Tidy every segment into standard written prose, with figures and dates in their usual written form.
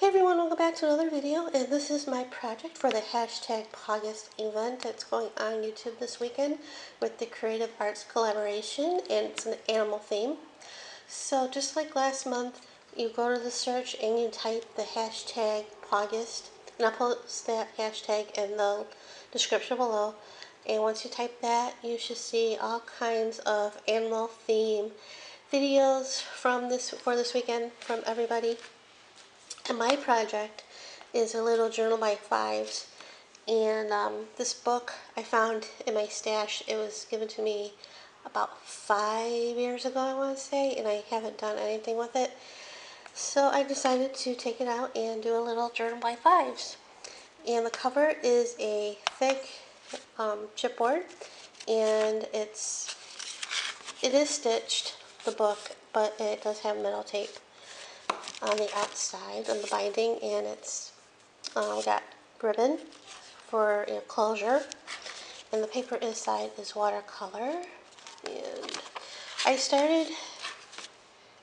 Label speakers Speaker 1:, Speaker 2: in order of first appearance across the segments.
Speaker 1: Hey everyone, welcome back to another video, and this is my project for the hashtag pawgustart event that's going on YouTube this weekend with the Creative Arts collaboration, and it's an animal theme. So just like last month, you go to the search and you type the hashtag pawgustart, and I'll post that hashtag in the description below. And once you type that, you should see all kinds of animal theme videos for this weekend from everybody. And my project is a little journal by fives, and this book I found in my stash. It was given to me about 5 years ago, I want to say, and I haven't done anything with it. So I decided to take it out and do a little journal by fives. And the cover is a thick chipboard, and it is stitched, the book, but it does have metal tape on the outside of the binding, and it's got ribbon for closure, and the paper inside is watercolor. And I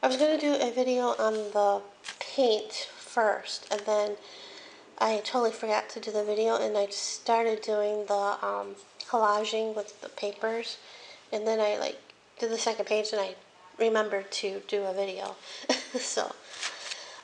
Speaker 1: was going to do a video on the paint first, and then I totally forgot to do the video, and I started doing the collaging with the papers, and then I did the second page and I remembered to do a video. So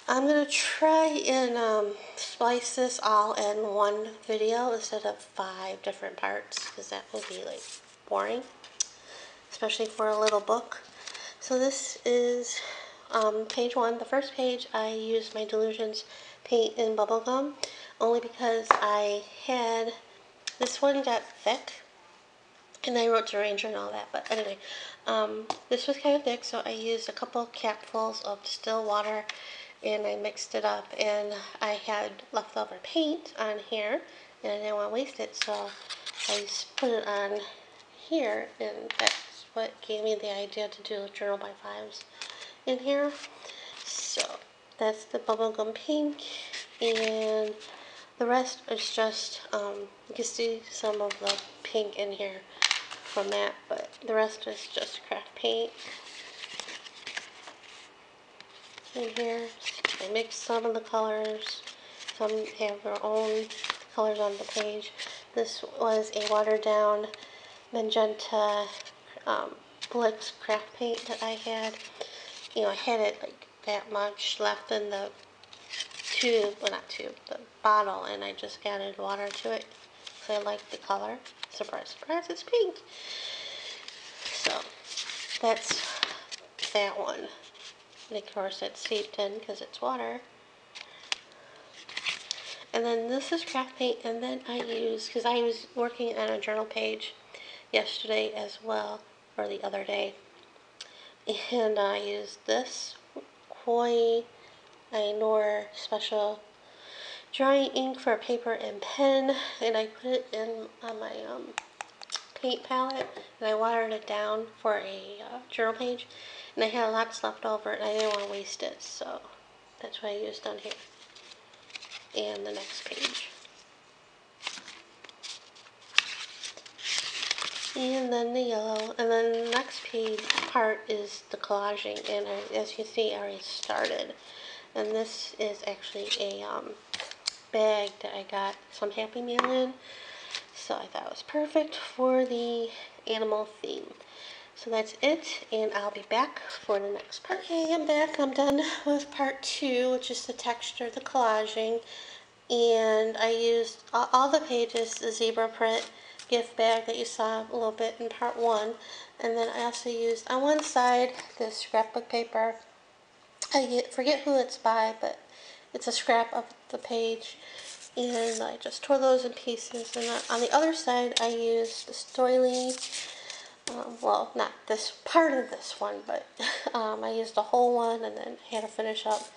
Speaker 1: I'm going to try and splice this all in one video instead of 5 different parts, because that would be boring, especially for a little book. So this is page 1. The first page I used my Delusions paint in bubblegum, only because this one got thick, and I wrote to Ranger and all that, but anyway, this was kind of thick, so I used a couple capfuls of distilled water, and I mixed it up, and I had leftover paint on here, and I didn't want to waste it, so I just put it on here, and that's what gave me the idea to do Journal by Fives in here. So that's the bubblegum pink, and the rest is just, you can see some of the pink in here from that, but the rest is just craft paint in here. I mixed some of the colors. Some have their own colors on the page. This was a watered down magenta Blix craft paint that I had. I had it that much left in the the bottle, and I just added water to it because I liked the color. Surprise, surprise, it's pink. So that's that one. And of course it's seeped in because it's water. And then this is craft paint, and then because I was working on a journal page yesterday as well, or the other day, and I used this Koi Ainur special drawing ink for paper and pen, and I put it in on my paint palette, and I watered it down for a journal page, and I had lots left over, and I didn't want to waste it, so that's what I used on here. And the next page. And then the yellow, and then the next part is the collaging, and as you see, I already started. And this is actually a bag that I got some Happy Meal in, so I thought it was perfect for the animal theme. So that's it, and I'll be back for the next part. Okay, I'm back. I'm done with part 2, which is the texture, the collaging, and I used all the pages, the zebra print gift bag that you saw a little bit in part 1, and then I also used on one side this scrapbook paper. I forget who it's by, but it's a scrap of the page, and I just tore those in pieces. And on the other side, I used this doily. Well, not this part of this one, but I used the whole one, and then had to finish up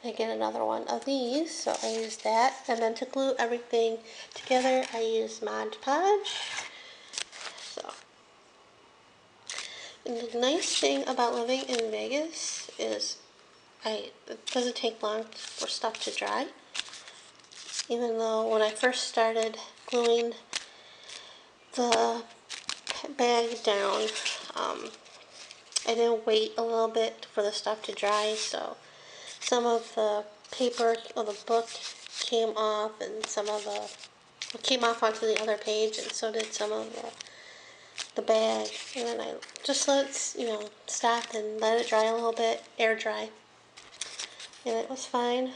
Speaker 1: and get another one of these. So I used that, and then to glue everything together, I used Mod Podge. So, and the nice thing about living in Vegas is it doesn't take long for stuff to dry. Even though when I first started gluing the bag down, I didn't wait a little bit for the stuff to dry, so some of the paper of the book came off, and some of the came off onto the other page, and so did some of the bag. And then I just let it, stop and let it dry a little bit, air dry, and it was fine.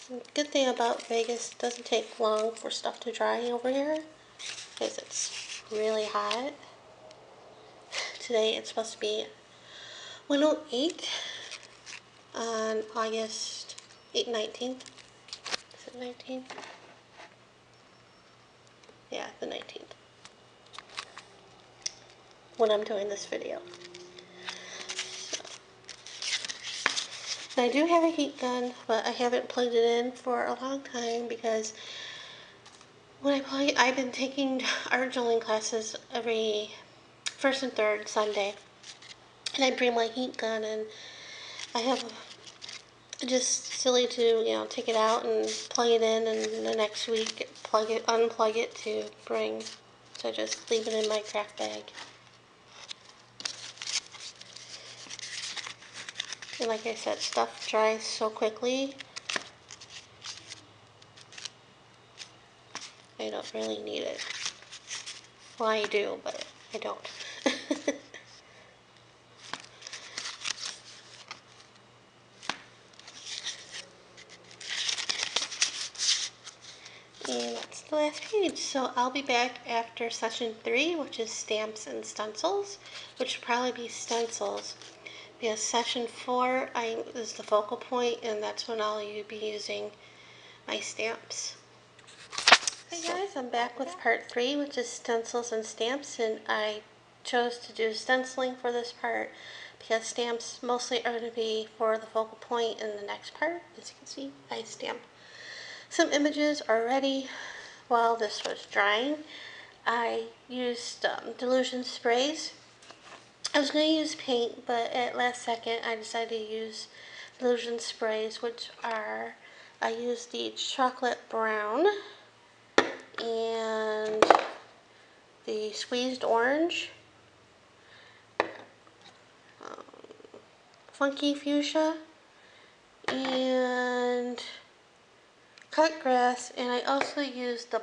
Speaker 1: The good thing about Vegas, it doesn't take long for stuff to dry over here because it's really hot. Today it's supposed to be 108 on August 19th. Is it 19th? Yeah, the 19th. When I'm doing this video. I do have a heat gun, but I haven't plugged it in for a long time because I've been taking art journaling classes every first and third Sunday, and I bring my heat gun, and I have just silly to take it out and plug it in, and the next week unplug it to bring. So I just leave it in my craft bag. And like I said, stuff dries so quickly. I don't really need it. Well, I do, but I don't. And that's the last page. So I'll be back after session 3, which is stamps and stencils, which will probably be stencils. Because session 4 is the focal point, and that's when I'll be using my stamps. Hey guys, I'm back with part 3, which is stencils and stamps, and I chose to do stenciling for this part because stamps mostly are going to be for the focal point in the next part. As you can see, I stamped some images already while this was drying. I used dilution sprays. I was going to use paint, but at last second I decided to use dilution sprays, which are, I used the chocolate brown and the squeezed orange, funky fuchsia, and cut grass, and I also used the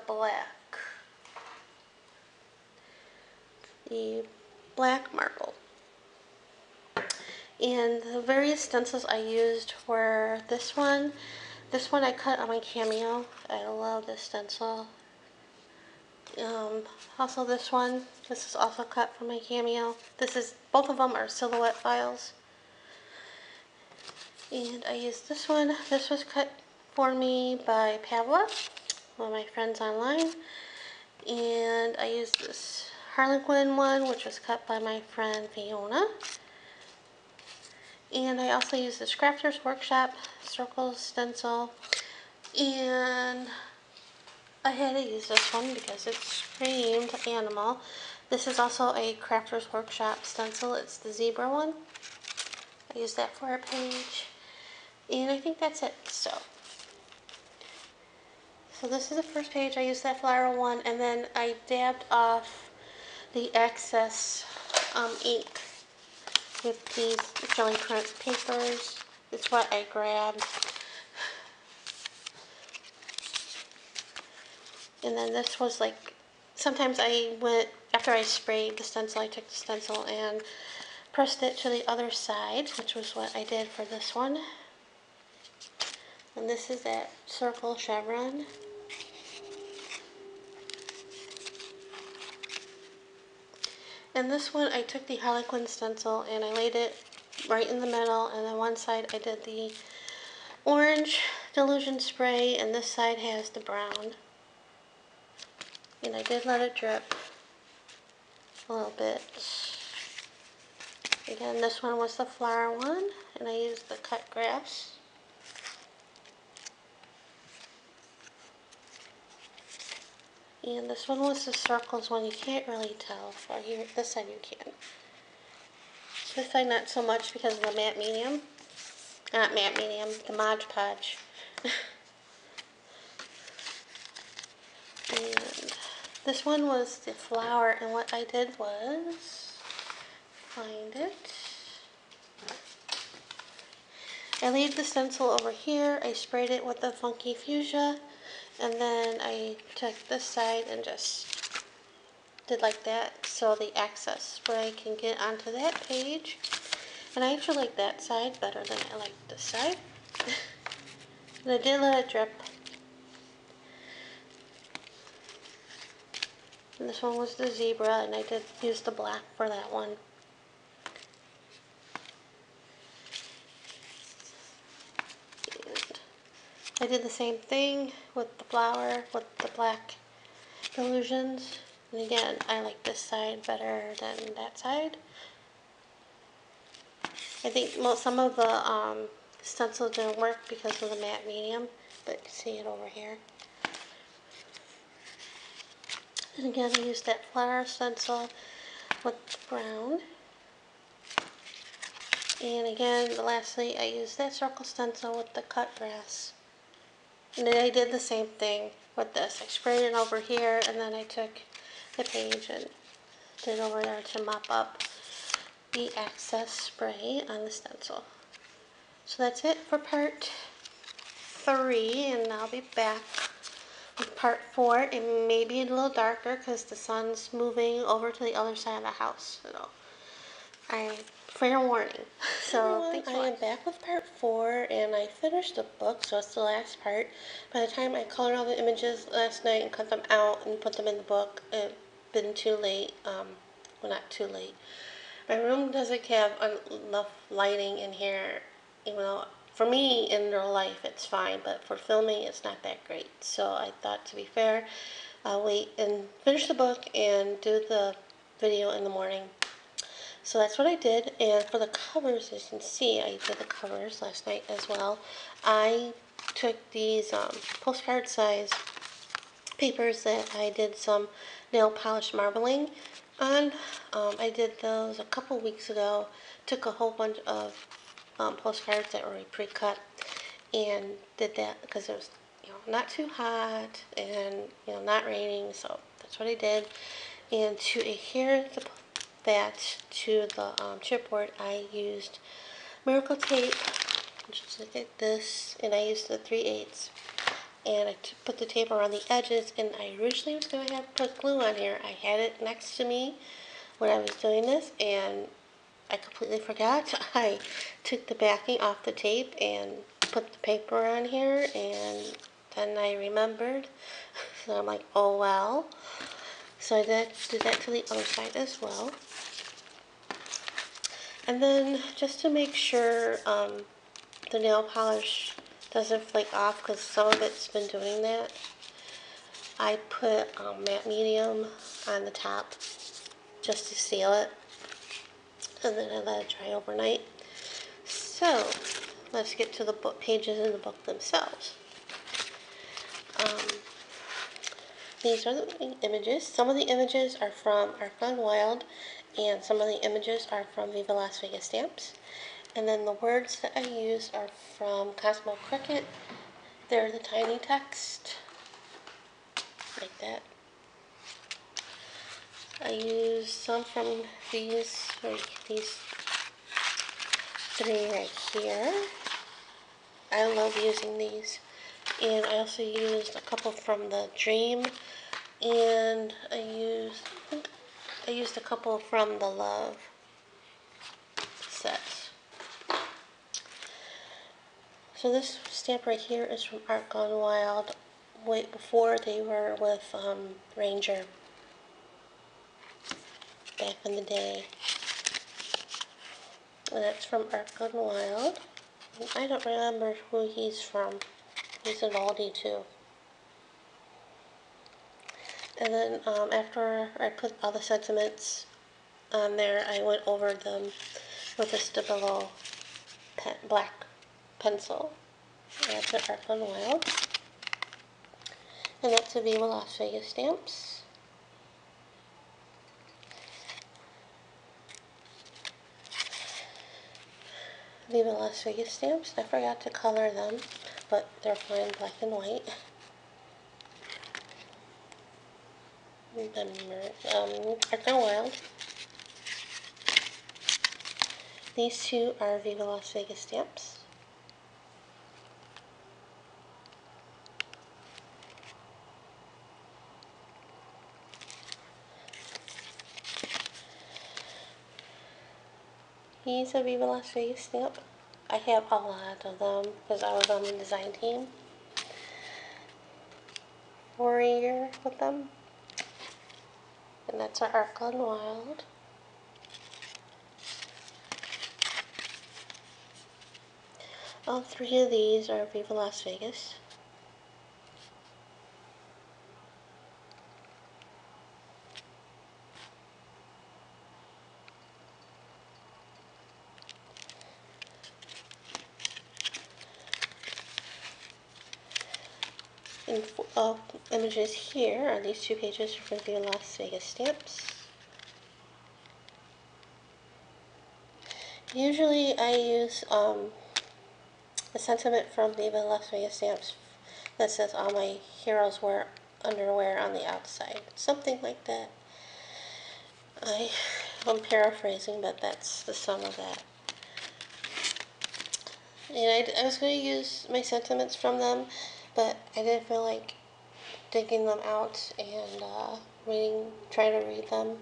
Speaker 1: black marble. And the various stencils I used were this one. This one I cut on my Cameo. I love this stencil. Also this one. This is also cut from my Cameo. Both of them are silhouette files. And I used this one. This was cut for me by Pavla, one of my friends online. And I used this Harlequin one, which was cut by my friend Fiona. And I also used this Crafters Workshop circle stencil. And I had to use this one because it screamed animal. This is also a Crafters Workshop stencil. It's the zebra one. I used that for a page. And I think that's it. So this is the first page. I used that flower one, and then I dabbed off the excess ink with these jelly print papers. It's what I grabbed. And then this was like, sometimes after I sprayed the stencil, I took the stencil and pressed it to the other side, which was what I did for this one. And this is that circle chevron. And this one, I took the Harlequin stencil and I laid it right in the middle, and then one side I did the orange dilution spray, and this side has the brown. And I did let it drip a little bit. Again, this one was the flower one, and I used the cut grass. And this one was the circles one. You can't really tell. Or here, this side you can. This side not so much because of the matte medium. Not matte medium, the Mod Podge. And this one was the flower, and what I did was find it. I laid the stencil over here. I sprayed it with the Funky Fuchsia, and then I took this side and just did like that so the access spray can get onto that page. And I actually like that side better than I like this side. And I did let it drip. And this one was the zebra, and I did use the black for that one. And I did the same thing with the flower, with the black illusions. And again, I like this side better than that side. I think some of the stencils didn't work because of the matte medium, but you can see it over here. And again, I used that flower stencil with the brown. And again, lastly, I used that circle stencil with the cut grass. And then I did the same thing with this. I sprayed it over here, and then I took the page and did it over there to mop up the excess spray on the stencil. So that's it for part 3, and I'll be back with part 4. It may be a little darker because the sun's moving over to the other side of the house. So fair warning. So thanks for watching. I am back with part 4, and I finished the book, so it's the last part. By the time I colored all the images last night and cut them out and put them in the book, it had been too late. Well, not too late. My room doesn't have enough lighting in here, even though for me in real life it's fine, but for filming it's not that great. So I thought, to be fair, I'll wait and finish the book and do the video in the morning. So that's what I did, and for the covers, as you can see, I did the covers last night as well. I took these postcard size papers that I did some nail polish marbling on. I did those a couple weeks ago. Took a whole bunch of postcards that were pre-cut and did that because it was not too hot and not raining, so that's what I did. And to adhere that to the chipboard, I used Miracle tape, just like this, and I used the 3/8, and I put the tape around the edges. And I originally was going to have to put glue on here. I had it next to me when I was doing this, and I completely forgot. I took the backing off the tape and put the paper on here, and then I remembered. So I'm like, oh well. So I did that to the other side as well. And then just to make sure the nail polish doesn't flake off, because some of it's been doing that, I put matte medium on the top just to seal it, and then I let it dry overnight. So let's get to the book pages in the book themselves. These are the images. Some of the images are from Art Gone Wild, and some of the images are from Viva Las Vegas Stamps. And then the words that I use are from Cosmo Cricket. They're the tiny text, like that. I use some from these 3 right here. I love using these. And I also used a couple from the Dream, and I used a couple from the Love set. So this stamp right here is from Art Gone Wild, way before they were with Ranger, back in the day. And that's from Art Gone Wild. And I don't remember who he's from. He's an oldie too. And then after I put all the sentiments on there, I went over them with a Stabilo black pencil. That's an Art Gone Wild. And that's a Viva Las Vegas Stamps. Viva Las Vegas Stamps. I forgot to color them, but they're fine black and white. Art Gone Wild. These two are Viva Las Vegas Stamps. He's a Viva Las Vegas stamp. I have a lot of them because I was on the design team for a year with them. And that's our Art Gone Wild. All three of these are Viva Las Vegas. And images here are these 2 pages from Viva Las Vegas stamps. Usually I use a sentiment from Viva Las Vegas stamps that says all my heroes wear underwear on the outside. Something like that. I'm paraphrasing, but that's the sum of that. And I was going to use my sentiments from them, but I didn't feel like digging them out and trying to read them.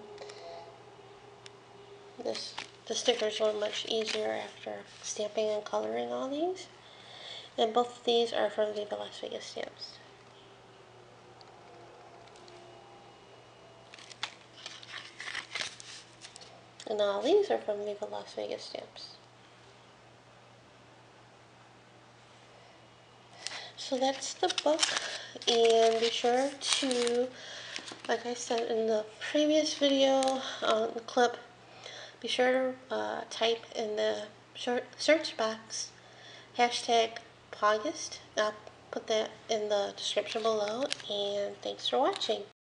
Speaker 1: The stickers were much easier after stamping and coloring all these. And both of these are from Viva Las Vegas stamps. And all these are from Viva Las Vegas stamps. So that's the book, and be sure to, like I said in the previous video clip, be sure to type in the search box hashtag pawgust. I'll put that in the description below, and thanks for watching.